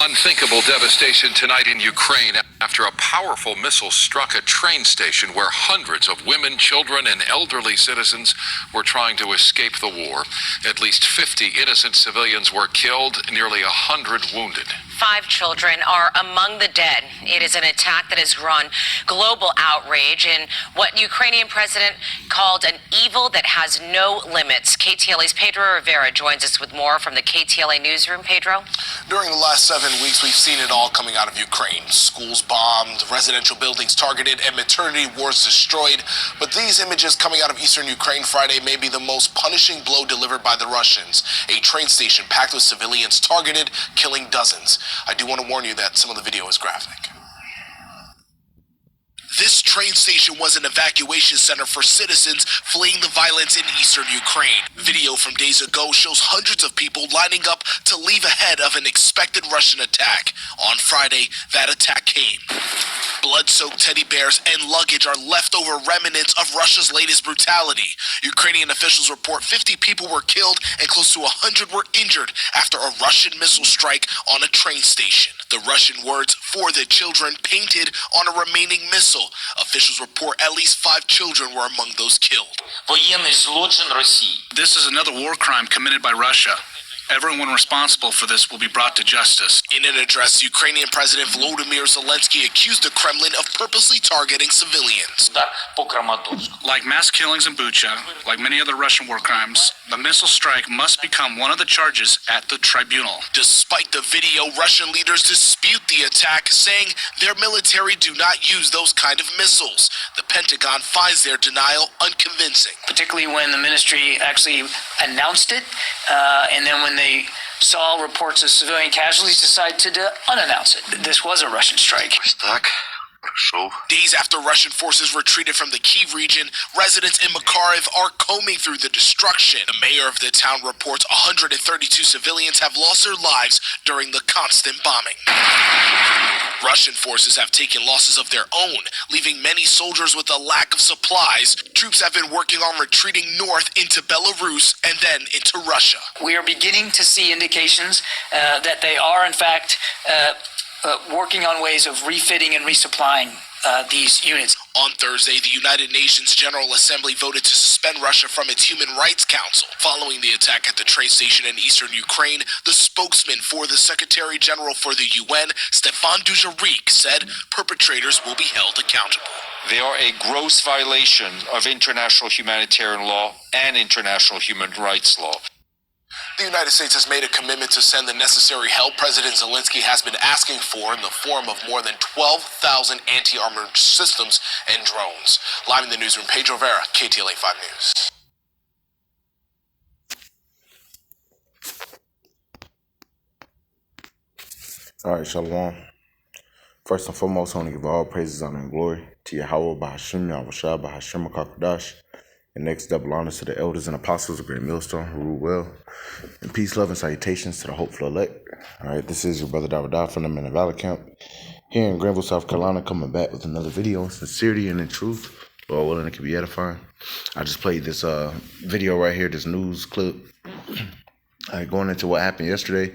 Unthinkable devastation tonight in Ukraine after a powerful missile struck a train station where hundreds of women, children, and elderly citizens were trying to escape the war. At least 50 innocent civilians were killed, nearly 100 wounded. 5 children are among the dead. It is an attack that has drawn global outrage in what Ukrainian president called an evil that has no limits. KTLA's Pedro Rivera joins us with more from the KTLA newsroom. Pedro? During the last 7 weeks, we've seen it all coming out of Ukraine. Schools bombed, residential buildings targeted, and maternity wards destroyed. But these images coming out of eastern Ukraine Friday may be the most punishing blow delivered by the Russians. A train station packed with civilians targeted, killing dozens. I do want to warn you that some of the video is graphic. This train station was an evacuation center for citizens fleeing the violence in eastern Ukraine. Video from days ago shows hundreds of people lining up to leave ahead of an expected Russian attack. On Friday, that attack came. Blood-soaked teddy bears and luggage are leftover remnants of Russia's latest brutality. Ukrainian officials report 50 people were killed and close to 100 were injured after a Russian missile strike on a train station. The Russian words "for the children" painted on a remaining missile. Officials report at least 5 children were among those killed. This is another war crime committed by Russia. Everyone responsible for this will be brought to justice. In an address, Ukrainian President Volodymyr Zelensky accused the Kremlin of purposely targeting civilians. Like mass killings in Bucha, like many other Russian war crimes, the missile strike must become one of the charges at the tribunal. Despite the video, Russian leaders dispute the attack, saying their military do not use those kind of missiles. The Pentagon finds their denial unconvincing. Particularly when the ministry actually announced it, and then when they saw reports of civilian casualties, decided to unannounce it. This was a Russian strike. Days after Russian forces retreated from the Kyiv region, residents in Makariv are combing through the destruction. The mayor of the town reports 132 civilians have lost their lives during the constant bombing. Russian forces have taken losses of their own, leaving many soldiers with a lack of supplies. Troops have been working on retreating north into Belarus and then into Russia. We are beginning to see indications that they are, in fact, working on ways of refitting and resupplying these units. On Thursday, the United Nations General Assembly voted to suspend Russia from its Human Rights Council. Following the attack at the train station in eastern Ukraine, the spokesman for the Secretary General for the UN, Stefan Dujarric, said perpetrators will be held accountable. They are a gross violation of international humanitarian law and international human rights law. The United States has made a commitment to send the necessary help President Zelensky has been asking for in the form of more than 12,000 anti-armored systems and drones. Live in the newsroom, Pedro Rivera, KTLA 5 News. All right, Shalom. First and foremost, I want to give all praises, honor, and glory to Yahweh, Bahashim, Yahushua, Bahashim, HaKadosh. And next, double honors to the elders and apostles of Great Millstone who rule well. And peace, love, and salutations to the hopeful elect. All right, this is your brother Davidah from the Men of Valor Camp here in Greenville, South Carolina, coming back with another video in sincerity and in truth. Lord willing, it can be edifying. I just played this video right here, this news clip. All right, going into what happened yesterday.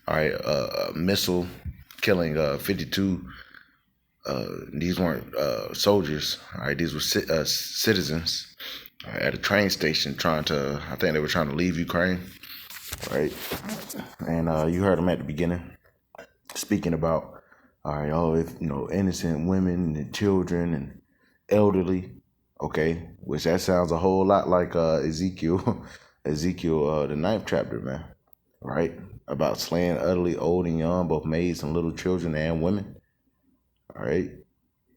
All right, a missile killing 52. These weren't soldiers. All right, these were citizens. At a train station I think they were trying to leave Ukraine, right? And you heard them at the beginning speaking about, all right, if innocent women and children and elderly, okay, which that sounds a whole lot like Ezekiel, the 9th chapter, man, right? About slaying utterly old and young, both maids and little children and women, all right?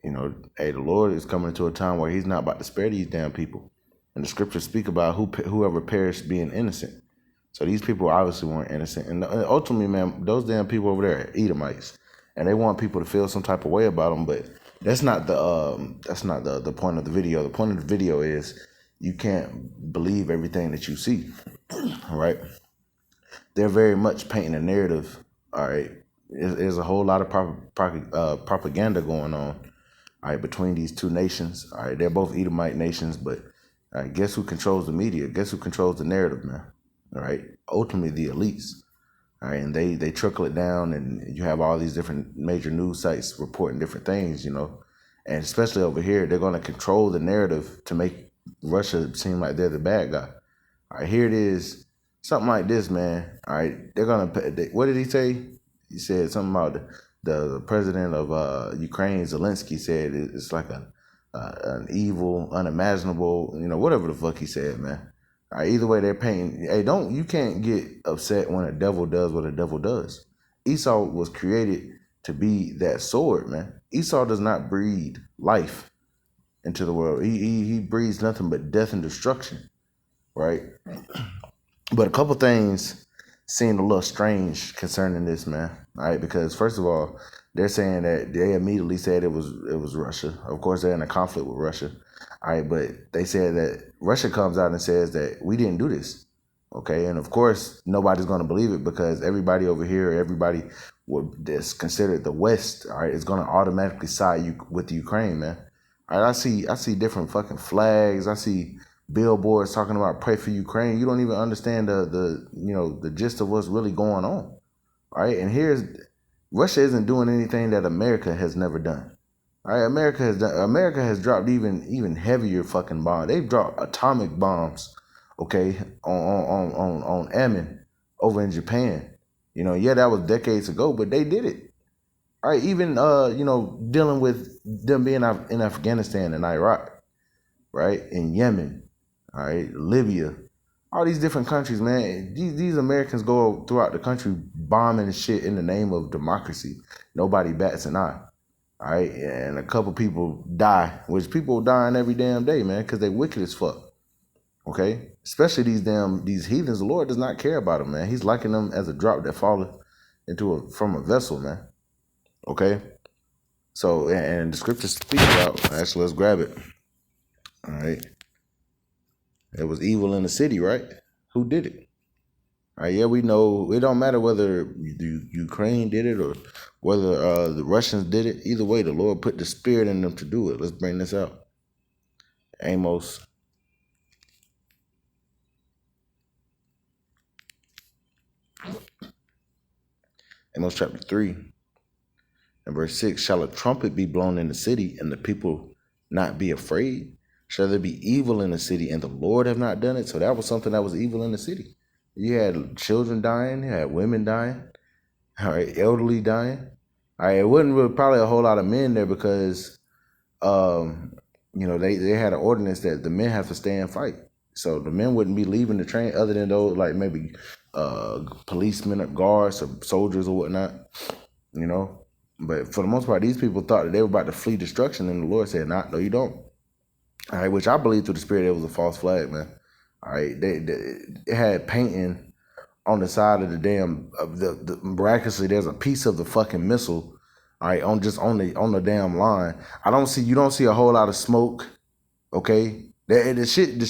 Hey, the Lord is coming into a time where he's not about to spare these damn people. And the scriptures speak about whoever perished being innocent. So these people obviously weren't innocent. And ultimately, man, those damn people over there are Edomites. And they want people to feel some type of way about them. But that's not the point of the video. The point of the video is you can't believe everything that you see. All right? They're very much painting a narrative. All right? There's a whole lot of propaganda going on. All right, between these two nations. All right, they're both Edomite nations, but guess who controls the media? Guess who controls the narrative, man? All right, ultimately the elites. All right, and they trickle it down, and you have all these different major news sites reporting different things, and especially over here, they're going to control the narrative to make Russia seem like they're the bad guy. All right, here it is, something like this, man. All right, they're going to, what did he say? He said something about the president of Ukraine, Zelensky, said it's like an evil, unimaginable, whatever the fuck he said, man. All right, either way, they're painting. Hey, you can't get upset when a devil does what a devil does. Esau was created to be that sword, man. Esau does not breed life into the world. He breeds nothing but death and destruction, right? But a couple things seemed a little strange concerning this, man. All right, because first of all, they're saying that they immediately said it was Russia. Of course, they're in a conflict with Russia. All right, but they said that Russia comes out and says that we didn't do this. Okay, and of course, nobody's going to believe it because everybody over here, everybody that's considered the West, all right, is going to automatically side with Ukraine, man. All right, I see different fucking flags. I see billboards talking about pray for Ukraine. You don't even understand the gist of what's really going on. All right, and Russia isn't doing anything that America has never done. All right, America has dropped even heavier fucking bombs. They've dropped atomic bombs, okay, on Ammon over in Japan. Yeah, that was decades ago, but they did it. All right, even dealing with them being in Afghanistan and Iraq, right, in Yemen, all right, Libya, all these different countries, man. These Americans go throughout the country bombing and shit in the name of democracy. Nobody bats an eye. All right, and a couple people die, which people dying every damn day, man, because they wicked as fuck. Okay, especially these heathens. The Lord does not care about them, man. He's liking them as a drop that falleth from a vessel, man. Okay, so and the scriptures speak about. Actually, let's grab it. All right, it was evil in the city, right? Who did it? All right, yeah, we know it don't matter whether Ukraine did it or whether the Russians did it. Either way, the Lord put the spirit in them to do it. Let's bring this out. Amos chapter 3 and verse 6. Shall a trumpet be blown in the city and the people not be afraid? Shall there be evil in the city and the Lord have not done it? So that was something that was evil in the city. You had children dying, you had women dying, all right, elderly dying. All right, it wasn't really probably a whole lot of men there because, they had an ordinance that the men have to stay and fight. So the men wouldn't be leaving the train other than those like maybe policemen or guards or soldiers or whatnot, But for the most part, these people thought that they were about to flee destruction, and the Lord said, "Nah, no, you don't." All right, which I believe through the Spirit it was a false flag, man. All right, they had painting on the side of the damn miraculously there's a piece of the fucking missile, all right, on the damn line. You don't see a whole lot of smoke, okay? The shit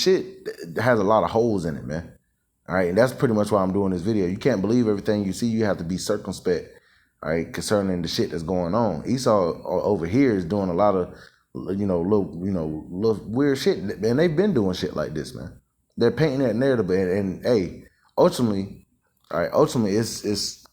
has a lot of holes in it, man. All right, and that's pretty much why I'm doing this video. You can't believe everything you see. You have to be circumspect, all right, concerning the shit that's going on. Esau over here is doing a lot of little weird shit, and they've been doing shit like this, man. They're painting that narrative, and hey, ultimately, it's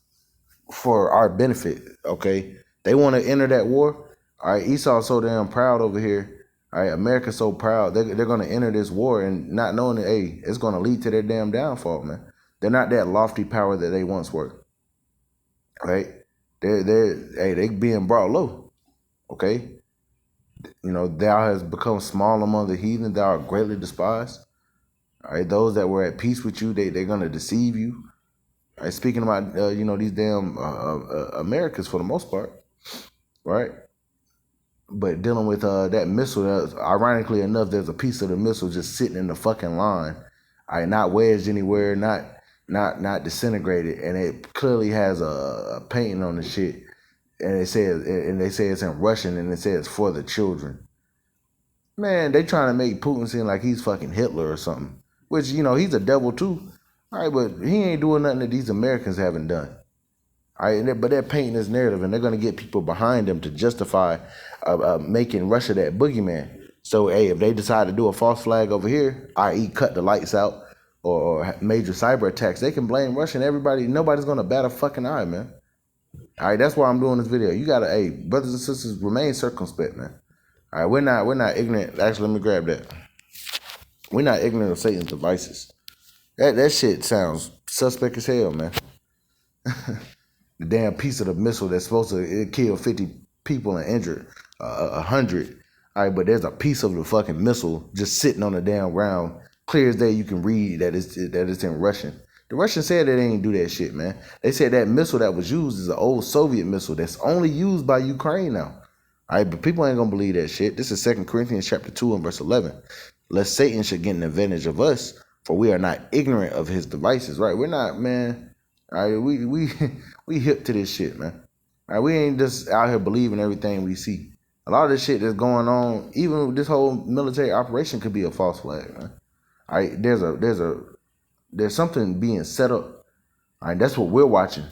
for our benefit, okay? They want to enter that war, all right? Esau's so damn proud over here, all right? America's so proud, they're going to enter this war and not knowing that, hey, it's going to lead to their damn downfall, man. They're not that lofty power that they once were, right? They being brought low, okay? Thou has become small among the heathen, thou art greatly despised. All right, those that were at peace with you, they're going to deceive you. All right, speaking about, these damn Americans for the most part, right? But dealing with that missile, ironically enough, there's a piece of the missile just sitting in the fucking line. All right, not wedged anywhere, not disintegrated, and it clearly has a painting on the shit. And they say it's in Russian, and it says for the children. Man, they trying to make Putin seem like he's fucking Hitler or something. Which, he's a devil too. All right, but he ain't doing nothing that these Americans haven't done. All right, but they're painting this narrative, and they're going to get people behind them to justify making Russia that boogeyman. So, hey, if they decide to do a false flag over here, i.e. cut the lights out, or major cyber attacks, they can blame Russia and everybody. Nobody's gonna bat a fucking eye, man. All right, that's why I'm doing this video. You gotta, hey, brothers and sisters, remain circumspect, man. All right, we're not ignorant. Actually, let me grab that. We're not ignorant of Satan's devices. That shit sounds suspect as hell, man. The damn piece of the missile that's supposed to kill 50 people and injure 100. All right, but there's a piece of the fucking missile just sitting on the damn ground. Clear as day, you can read that it's in Russian. The Russians said they didn't do that shit, man. They said that missile that was used is an old Soviet missile that's only used by Ukraine now. All right, but people ain't gonna believe that shit. This is 2 Corinthians chapter 2 and verse 11. Lest Satan should get an advantage of us, for we are not ignorant of his devices. Right? We're not, man. All right, we hip to this shit, man. All right, we ain't just out here believing everything we see. A lot of this shit that's going on, even this whole military operation, could be a false flag, man. All right, there's something being set up. All right, that's what we're watching.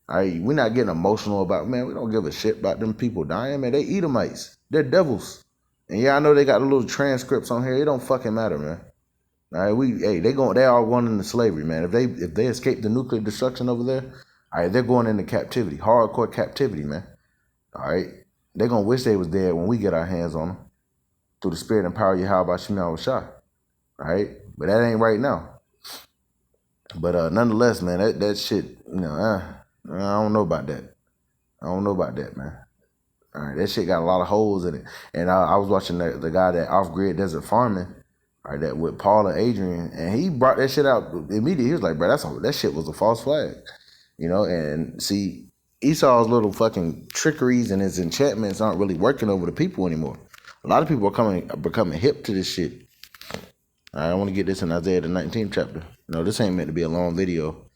All right, we're not getting emotional about, man, we don't give a shit about them people dying, man. They Edomites. They're devils. And yeah, I know they got the little transcripts on here. It don't fucking matter, man. All right, they all going into slavery, man. If they escape the nuclear destruction over there, all right, they're going into captivity, hardcore captivity, man. All right, they're gonna wish they was dead when we get our hands on them through the spirit and power of Yahweh Shem Yahushua. All right, but that ain't right now. But nonetheless, man, that shit, you know, I don't know about that. I don't know about that, man. All right, that shit got a lot of holes in it. And I was watching the guy that off-grid desert farming, all right, that with Paul and Adrian, and he brought that shit out immediately. He was like, bro, that shit was a false flag, you know. And see, Esau's little fucking trickeries and his enchantments aren't really working over the people anymore. A lot of people are becoming hip to this shit. All right, I want to get this in Isaiah the 19th chapter. No, this ain't meant to be a long video.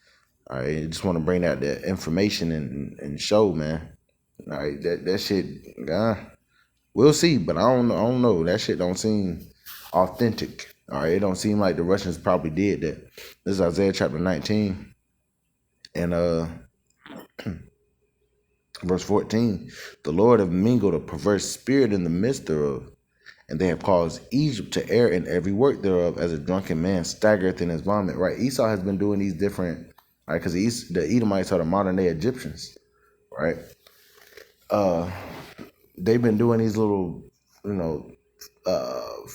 All right, I just want to bring out that information and show, man. All right, that shit, we'll see, but I don't know. That shit don't seem authentic. All right, it don't seem like the Russians probably did that. This is Isaiah chapter 19 and verse 14. The Lord have mingled a perverse spirit in the midst thereof, and they have caused Egypt to err in every work thereof, as a drunken man staggereth in his vomit. Right, Esau has been doing these different, right, because the Edomites are the modern day Egyptians, right? They've been doing these little, you know,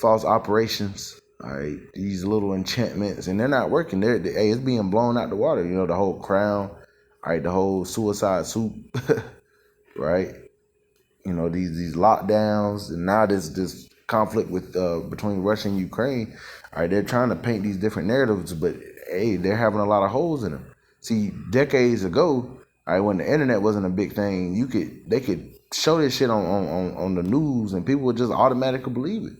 false operations, all right, these little enchantments, and they're not working. Hey, it's being blown out the water. You know, the whole crown, all right, the whole suicide soup, right? You know, these lockdowns, and now this conflict with between Russia and Ukraine. All right, they're trying to paint these different narratives, but hey, they're having a lot of holes in them. See, decades ago, all right, when the internet wasn't a big thing, they could show this shit on the news, and people would just automatically believe it.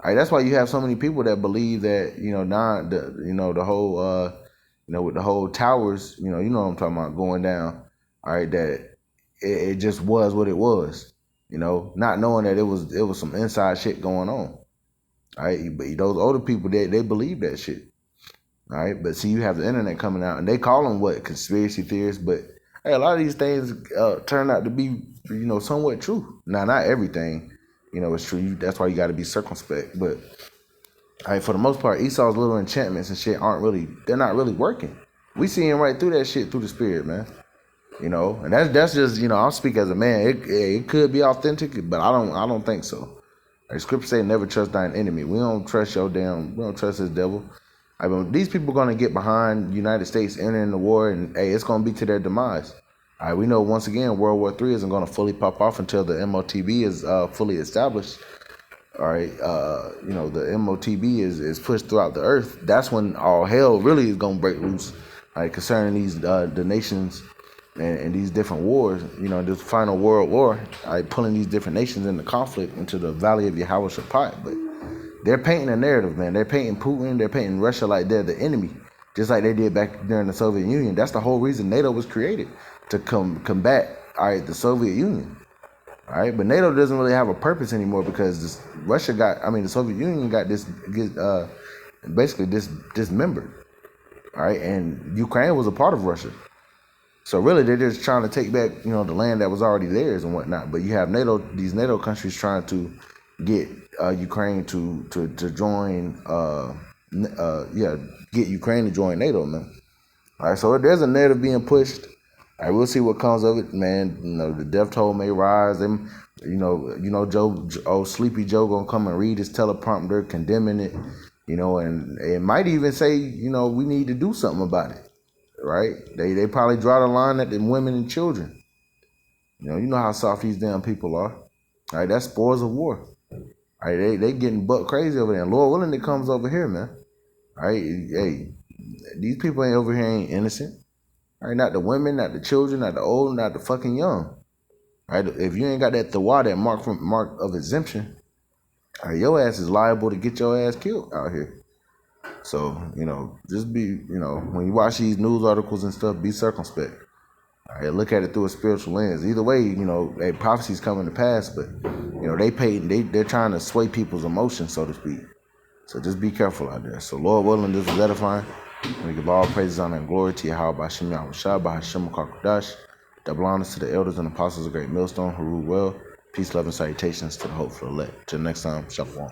All right, that's why you have so many people that believe that, you know, the whole with the whole towers, you know what I'm talking about, going down. All right, that it just was what it was, you know, not knowing that it was some inside shit going on. All right, but those older people, they believe that shit. All right, but see, you have the internet coming out, and they call them conspiracy theorists, but hey, a lot of these things turn out to be, you know, somewhat true. Now, not everything, you know, is true. That's why you got to be circumspect. But all right, for the most part, Esau's little enchantments and shit they're not really working. We seeing right through that shit through the spirit, man. You know, and that's just, you know, I'll speak as a man. It could be authentic, but I don't think so. Like, scripture say, never trust thine enemy. We don't trust we don't trust this devil. I mean, these people are going to get behind the United States entering the war, and hey, it's going to be to their demise. All right, we know once again World War III isn't going to fully pop off until the MOTB is fully established. All right, you know, the MOTB is pushed throughout the earth. That's when all hell really is going to break loose. All right, concerning these the nations and these different wars. You know, this final world war. All right, pulling these different nations into conflict into the valley of Yahweh Shaphat, but they're painting a narrative, man. They're painting Putin. They're painting Russia like they're the enemy, just like they did back during the Soviet Union. That's the whole reason NATO was created, to combat, all right, the Soviet Union. All right, but NATO doesn't really have a purpose anymore because the Soviet Union got basically dismembered. All right, and Ukraine was a part of Russia. So really, they're just trying to take back, you know, the land that was already theirs and whatnot. But you have these NATO countries trying to get Ukraine to join get Ukraine to join NATO, man. All right, so there's a narrative being pushed. All right, we'll see what comes of it, man. You know, the death toll may rise. Them, Joe, Sleepy Joe gonna come and read his teleprompter condemning it. You know, and it might even say, we need to do something about it. Right? They probably draw the line at the women and children. You know how soft these damn people are. All right, that's spoils of war. All right, they getting butt crazy over there. And Lord willing, it comes over here, man. All right, hey, these people over here ain't innocent. All right, not the women, not the children, not the old, not the fucking young. All right, if you ain't got that thawad, that mark of exemption, all right, your ass is liable to get your ass killed out here. So, just be, when you watch these news articles and stuff, be circumspect. All right, look at it through a spiritual lens. Either way, prophecies coming to pass, but, they're trying to sway people's emotions, so to speak. So just be careful out there. So Lord willing, this was edifying. We give all praises, honor, and glory to Yahweh B'Shem Yahushua B'Hashem Kakodash. Double honors to the elders and apostles of Great Millstone who rule well. Peace, love, and salutations to the hopeful elect. Till next time, Shalom.